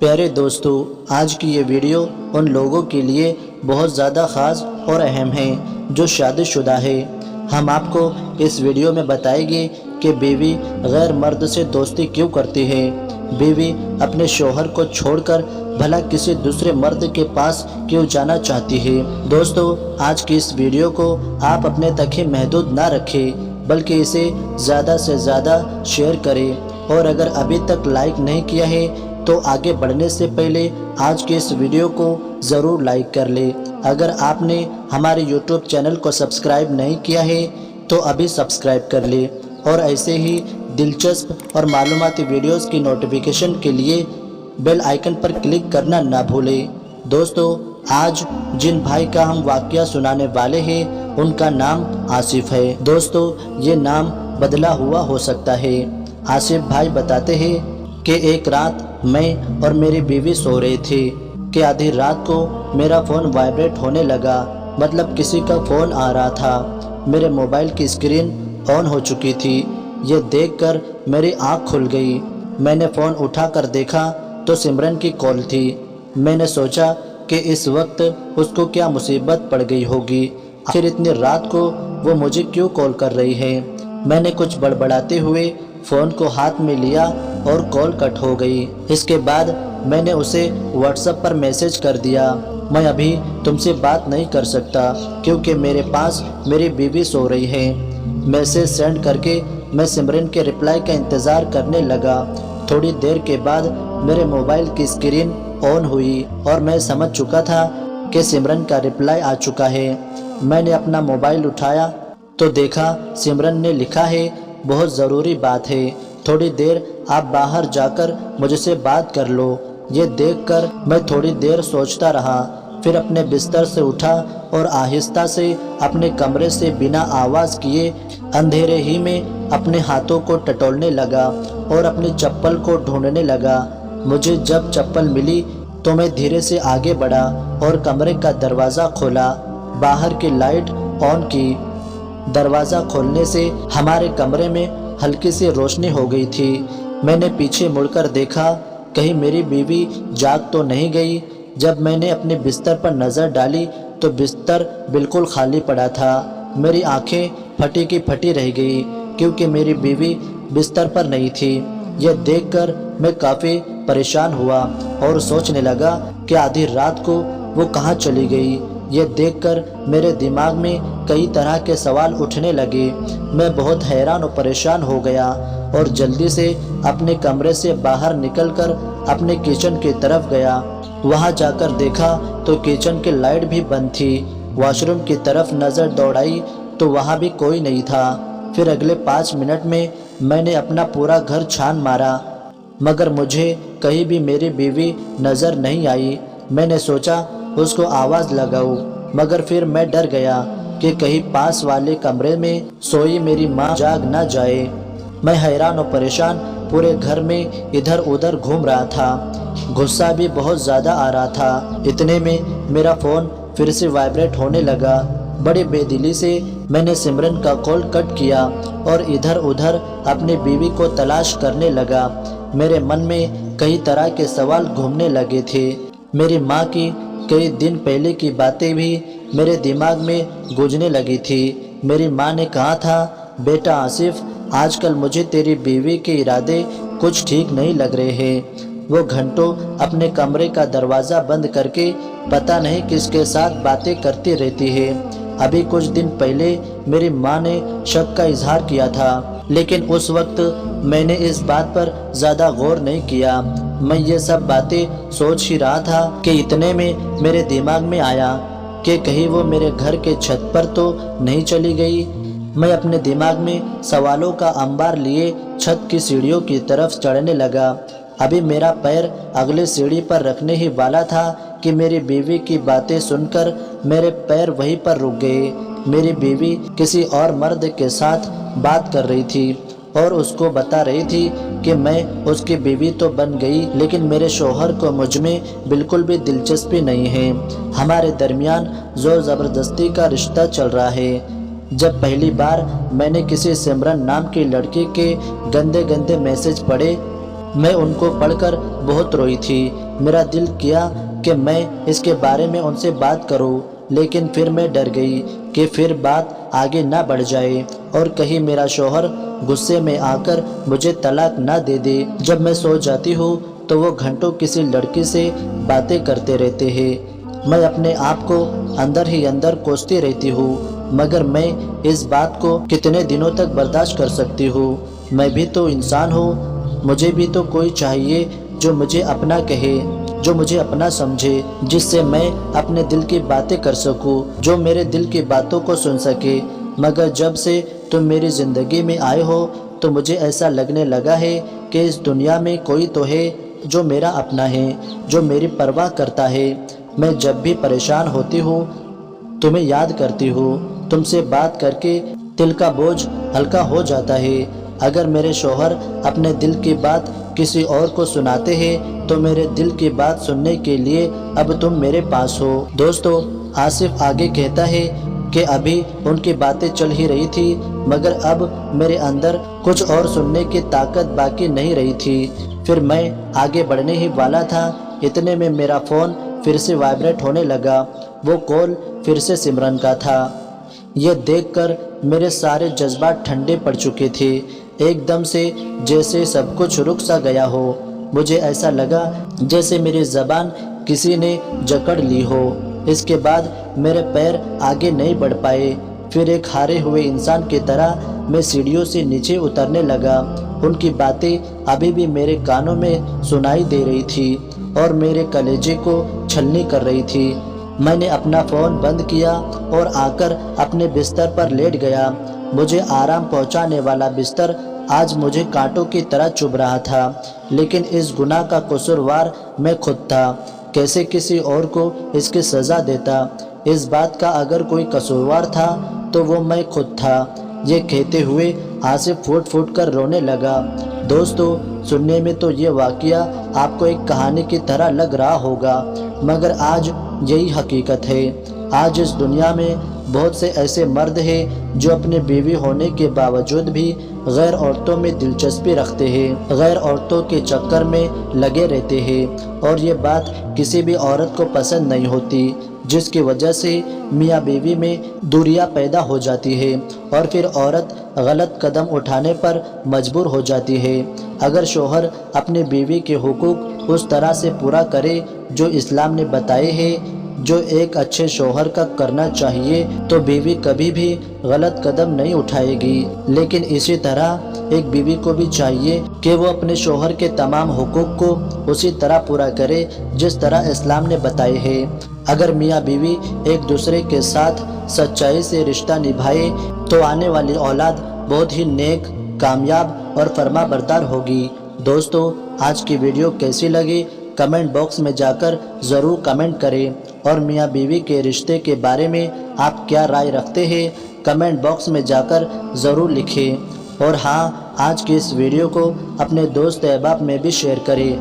प्यारे दोस्तों, आज की ये वीडियो उन लोगों के लिए बहुत ज़्यादा ख़ास और अहम है जो शादीशुदा है। हम आपको इस वीडियो में बताएंगे कि बीवी गैर मर्द से दोस्ती क्यों करती है, बीवी अपने शौहर को छोड़कर भला किसी दूसरे मर्द के पास क्यों जाना चाहती है। दोस्तों, आज की इस वीडियो को आप अपने तक ही महदूद ना रखें, बल्कि इसे ज़्यादा से ज़्यादा शेयर करें। और अगर अभी तक लाइक नहीं किया है तो आगे बढ़ने से पहले आज के इस वीडियो को ज़रूर लाइक कर ले। अगर आपने हमारे YouTube चैनल को सब्सक्राइब नहीं किया है तो अभी सब्सक्राइब कर ले, और ऐसे ही दिलचस्प और मालूमाती वीडियोस की नोटिफिकेशन के लिए बेल आइकन पर क्लिक करना ना भूलें। दोस्तों, आज जिन भाई का हम वाकया सुनाने वाले हैं उनका नाम आसिफ है। दोस्तों, ये नाम बदला हुआ हो सकता है। आसिफ भाई बताते हैं कि एक रात मैं और मेरी बीवी सो रहे थे कि आधी रात को मेरा फ़ोन वाइब्रेट होने लगा, मतलब किसी का फ़ोन आ रहा था। मेरे मोबाइल की स्क्रीन ऑन हो चुकी थी। ये देखकर मेरी आँख खुल गई। मैंने फ़ोन उठाकर देखा तो सिमरन की कॉल थी। मैंने सोचा कि इस वक्त उसको क्या मुसीबत पड़ गई होगी, आखिर इतनी रात को वो मुझे क्यों कॉल कर रही है। मैंने कुछ बड़बड़ाते हुए फ़ोन को हाथ में लिया और कॉल कट हो गई। इसके बाद मैंने उसे व्हाट्सएप पर मैसेज कर दिया, मैं अभी तुमसे बात नहीं कर सकता क्योंकि मेरे पास मेरी बीवी सो रही है। मैसेज सेंड करके मैं सिमरन के रिप्लाई का इंतज़ार करने लगा। थोड़ी देर के बाद मेरे मोबाइल की स्क्रीन ऑन हुई और मैं समझ चुका था कि सिमरन का रिप्लाई आ चुका है। मैंने अपना मोबाइल उठाया तो देखा सिमरन ने लिखा है, बहुत ज़रूरी बात है, थोड़ी देर आप बाहर जाकर मुझसे बात कर लो। ये देखकर मैं थोड़ी देर सोचता रहा, फिर अपने बिस्तर से उठा और आहिस्ता से अपने कमरे से बिना आवाज़ किए अंधेरे ही में अपने हाथों को टटोलने लगा और अपनी चप्पल को ढूंढने लगा। मुझे जब चप्पल मिली तो मैं धीरे से आगे बढ़ा और कमरे का दरवाज़ा खोला, बाहर की लाइट ऑन की। दरवाज़ा खोलने से हमारे कमरे में हल्की सी रोशनी हो गई थी। मैंने पीछे मुड़कर देखा, कहीं मेरी बीवी जाग तो नहीं गई। जब मैंने अपने बिस्तर पर नज़र डाली तो बिस्तर बिल्कुल खाली पड़ा था। मेरी आंखें फटी की फटी रह गई क्योंकि मेरी बीवी बिस्तर पर नहीं थी। यह देखकर मैं काफ़ी परेशान हुआ और सोचने लगा कि आधी रात को वो कहाँ चली गई। ये देखकर मेरे दिमाग में कई तरह के सवाल उठने लगे। मैं बहुत हैरान और परेशान हो गया और जल्दी से अपने कमरे से बाहर निकलकर अपने किचन की तरफ गया। वहां जाकर देखा तो किचन की लाइट भी बंद थी। वॉशरूम की तरफ नज़र दौड़ाई तो वहां भी कोई नहीं था। फिर अगले 5 मिनट में मैंने अपना पूरा घर छान मारा, मगर मुझे कहीं भी मेरी बीवी नज़र नहीं आई। मैंने सोचा उसको आवाज़ लगाऊं, मगर फिर मैं डर गया कि कहीं पास वाले कमरे में सोई मेरी माँ जाग ना जाए। मैं हैरान और परेशान पूरे घर में इधर उधर घूम रहा था। गुस्सा भी बहुत ज़्यादा आ रहा था। इतने में मेरा फ़ोन फिर से वाइब्रेट होने लगा। बड़ी बेदिली से मैंने सिमरन का कॉल कट किया और इधर उधर अपनी बीवी को तलाश करने लगा। मेरे मन में कई तरह के सवाल घूमने लगे थे। मेरी माँ की कई दिन पहले की बातें भी मेरे दिमाग में गूंजने लगी थी। मेरी माँ ने कहा था, बेटा आसिफ, आजकल मुझे तेरी बीवी के इरादे कुछ ठीक नहीं लग रहे हैं। वो घंटों अपने कमरे का दरवाज़ा बंद करके पता नहीं किसके साथ बातें करती रहती है। अभी कुछ दिन पहले मेरी माँ ने शक का इजहार किया था, लेकिन उस वक्त मैंने इस बात पर ज़्यादा गौर नहीं किया। मैं ये सब बातें सोच ही रहा था कि इतने में मेरे दिमाग में आया कि कहीं वो मेरे घर के छत पर तो नहीं चली गई। मैं अपने दिमाग में सवालों का अंबार लिए छत की सीढ़ियों की तरफ चढ़ने लगा। अभी मेरा पैर अगले सीढ़ी पर रखने ही वाला था कि मेरी बीवी की बातें सुनकर मेरे पैर वहीं पर रुक गए। मेरी बीवी किसी और मर्द के साथ बात कर रही थी और उसको बता रही थी कि मैं उसकी बीवी तो बन गई, लेकिन मेरे शौहर को मुझ में बिल्कुल भी दिलचस्पी नहीं है। हमारे दरमियान ज़ोर ज़बरदस्ती का रिश्ता चल रहा है। जब पहली बार मैंने किसी सिमरन नाम की लड़की के गंदे गंदे मैसेज पढ़े میں ان کو پڑھ کر بہت روئی تھی۔ میرا دل کیا کہ میں اس کے بارے میں ان سے بات کروں، لیکن پھر میں ڈر گئی کہ پھر بات آگے نہ بڑھ جائے اور کہیں میرا شوہر غصے میں آ کر مجھے طلاق نہ دے دے۔ جب میں سو جاتی ہوں تو وہ گھنٹوں کسی لڑکی سے باتیں کرتے رہتے ہیں۔ میں اپنے آپ کو اندر ہی اندر کوستی رہتی ہوں، مگر میں اس بات کو کتنے دنوں تک برداشت کر سکتی ہوں؟ میں بھی تو انسان ہوں، مجھے بھی تو کوئی چاہیے جو مجھے اپنا کہے، جو مجھے اپنا سمجھے، جس سے میں اپنے دل کی باتیں کر سکوں، جو میرے دل کی باتوں کو سن سکے۔ مگر جب سے تم میری زندگی میں آئے ہو تو مجھے ایسا لگنے لگا ہے کہ اس دنیا میں کوئی تو ہے جو میرا اپنا ہے، جو میری پرواہ کرتا ہے۔ میں جب بھی پریشان ہوتی ہوں تمہیں یاد کرتی ہوں، تم سے بات کر کے دل کا بوجھ ہلکا ہو جاتا ہے۔ اگر میرے شوہر اپنے دل کی بات کسی اور کو سناتے ہیں تو میرے دل کی بات سننے کے لیے اب تم میرے پاس ہو۔ دوستو، آصف آگے کہتا ہے کہ ابھی ان کی باتیں چل ہی رہی تھی، مگر اب میرے اندر کچھ اور سننے کی طاقت باقی نہیں رہی تھی۔ پھر میں آگے بڑھنے ہی والا تھا، اتنے میں میرا فون پھر سے وائبریٹ ہونے لگا۔ وہ کال پھر سے سمرن کا تھا۔ یہ دیکھ کر میرے سارے جذبات ٹھنڈے پڑ چکے تھے، ایک دم سے جیسے سب کچھ رک سا گیا ہو۔ مجھے ایسا لگا جیسے میری زبان کسی نے جکڑ لی ہو۔ اس کے بعد میرے پیر آگے نہیں بڑھ پائے۔ پھر ایک ہارے ہوئے انسان کی طرح میں سیڑھیوں سے نیچے اترنے لگا۔ ان کی باتیں ابھی بھی میرے کانوں میں سنائی دے رہی تھی اور میرے کلیجے کو چھلنی کر رہی تھی۔ میں نے اپنا فون بند کیا اور آ کر اپنے بستر پر لیٹ گیا۔ مجھے آرام پہنچانے والا بستر آج مجھے کانٹوں کی طرح چبھ رہا تھا، لیکن اس گناہ کا قصوروار میں خود تھا۔ کیسے کسی اور کو اس کی سزا دیتا؟ اس بات کا اگر کوئی قصوروار تھا تو وہ میں خود تھا۔ یہ کہتے ہوئے آصف پھوٹ پھوٹ کر رونے لگا۔ دوستو، سننے میں تو یہ واقعہ آپ کو ایک کہانی کی طرح لگ رہا ہوگا، مگر آج یہی حقیقت ہے۔ آج اس دنیا میں بہت سے ایسے مرد ہیں جو اپنے بیوی ہونے کے باوجود بھی غیر عورتوں میں دلچسپی رکھتے ہیں، غیر عورتوں کے چکر میں لگے رہتے ہیں، اور یہ بات کسی بھی عورت کو پسند نہیں ہوتی، جس کی وجہ سے میاں بیوی میں دوریاں پیدا ہو جاتی ہے اور پھر عورت غلط قدم اٹھانے پر مجبور ہو جاتی ہے۔ اگر شوہر اپنی بیوی کے حقوق اس طرح سے پورا کرے جو اسلام نے بتائے ہیں، جو ایک اچھے شوہر کا کرنا چاہیے، تو بیوی کبھی بھی غلط قدم نہیں اٹھائے گی۔ لیکن اسی طرح ایک بیوی کو بھی چاہیے کہ وہ اپنے شوہر کے تمام حقوق کو اسی طرح پورا کرے جس طرح اسلام نے بتائے ہیں۔ اگر میاں بیوی ایک دوسرے کے ساتھ سچائی سے رشتہ نبھائے تو آنے والی اولاد بہت ہی نیک، کامیاب اور فرما بردار ہوگی۔ دوستو، آج کی ویڈیو کیسی لگی کمنٹ باکس میں جا کر ضرور کمنٹ کریں، اور میاں بیوی کے رشتے کے بارے میں آپ کیا رائے رکھتے ہیں کمنٹ باکس میں جا کر ضرور لکھیں۔ اور ہاں، آج کی اس ویڈیو کو اپنے دوست احباب میں بھی شیئر کریں۔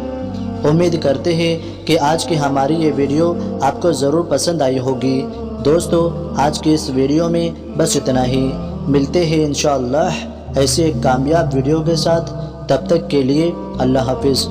امید کرتے ہیں کہ آج کی ہماری یہ ویڈیو آپ کو ضرور پسند آئی ہوگی۔ دوستو، آج کی اس ویڈیو میں بس اتنا ہی، ملتے ہیں انشاءاللہ ایسے ایک کامیاب ویڈیو کے ساتھ۔ تب تک کے لیے اللہ حافظ۔